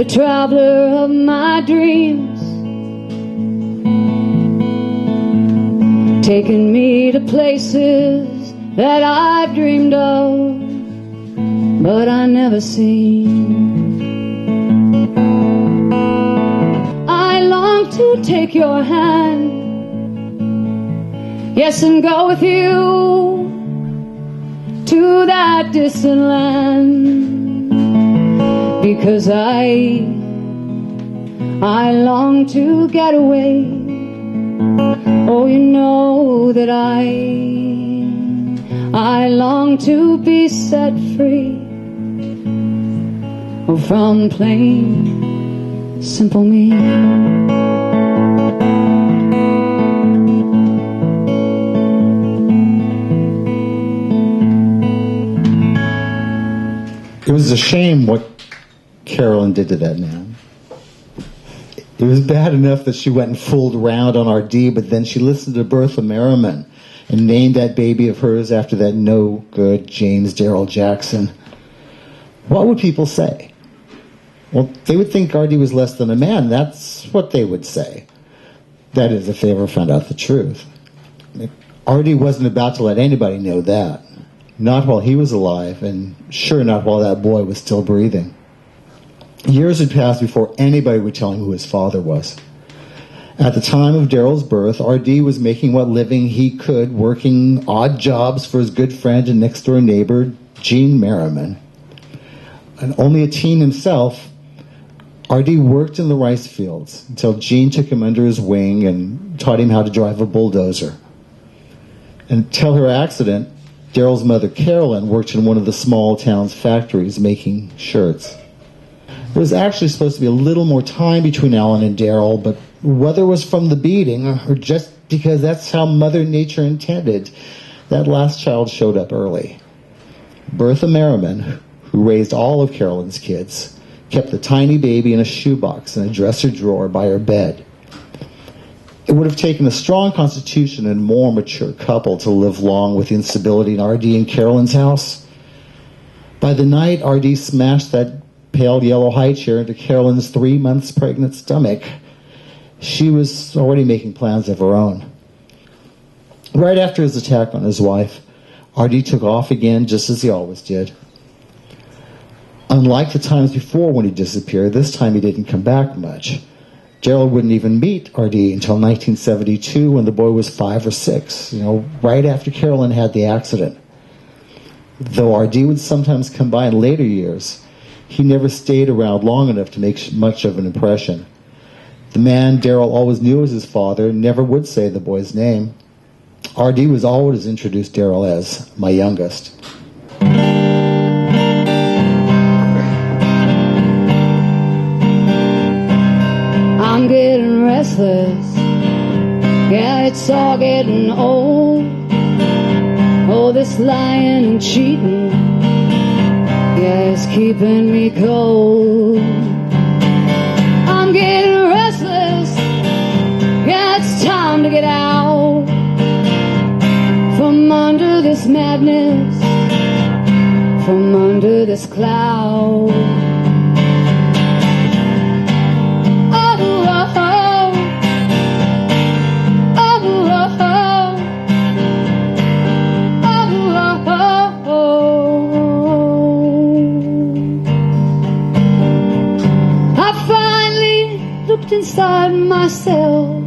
traveler of my dreams, taking me to places that I've dreamed of, but I never seen. I long to take your hand, yes, and go with you to that distant land, because I long to get away. Oh, you know that I long to be set free, oh, from plain, simple me. It was a shame what Carolyn did to that man. It was bad enough that she went and fooled around on RD, but then she listened to Bertha Merriman and named that baby of hers after that no-good James Darrell Jackson. What would people say? Well, they would think RD was less than a man. That's what they would say. That is, if they ever found out the truth. RD wasn't about to let anybody know that. Not while he was alive, and sure not while that boy was still breathing. Years had passed before anybody would tell him who his father was. At the time of Darrell's birth, RD was making what living he could, working odd jobs for his good friend and next-door neighbor, Gene Merriman. And only a teen himself, RD worked in the rice fields until Gene took him under his wing and taught him how to drive a bulldozer. Until her accident, Darrell's mother, Carolyn, worked in one of the small town's factories making shirts. There was actually supposed to be a little more time between Alan and Darrell, but whether it was from the beating or just because that's how Mother Nature intended, that last child showed up early. Bertha Merriman, who raised all of Carolyn's kids, kept the tiny baby in a shoebox in a dresser drawer by her bed. It would have taken a strong constitution and more mature couple to live long with instability in RD and Carolyn's house. By the night, RD smashed that pale yellow high chair into Carolyn's 3 months pregnant stomach. She was already making plans of her own. Right after his attack on his wife, RD took off again just as he always did. Unlike the times before when he disappeared, this time he didn't come back much. Darrell wouldn't even meet RD until 1972 when the boy was 5 or 6, right after Carolyn had the accident. Though RD would sometimes come by in later years, he never stayed around long enough to make much of an impression. The man Darrell always knew as his father never would say the boy's name. RD was always introduced Darrell as my youngest. I'm getting restless, yeah, it's all getting old. Oh, this lying and cheating, yeah, it's keeping me cold. I'm getting restless, yeah, it's time to get out from under this madness, from under this cloud. Inside myself,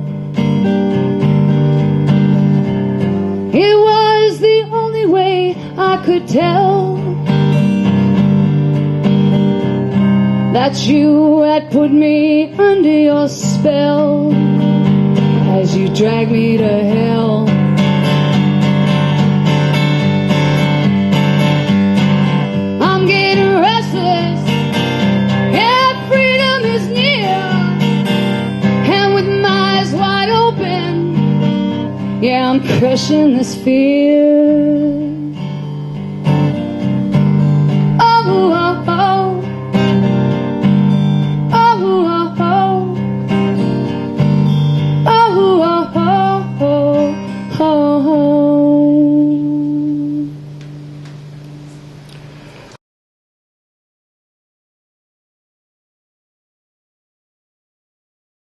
it was the only way I could tell that you had put me under your spell as you dragged me to hell. I'm getting restless, yeah, freedom is near. Yeah, I'm crushing this fear.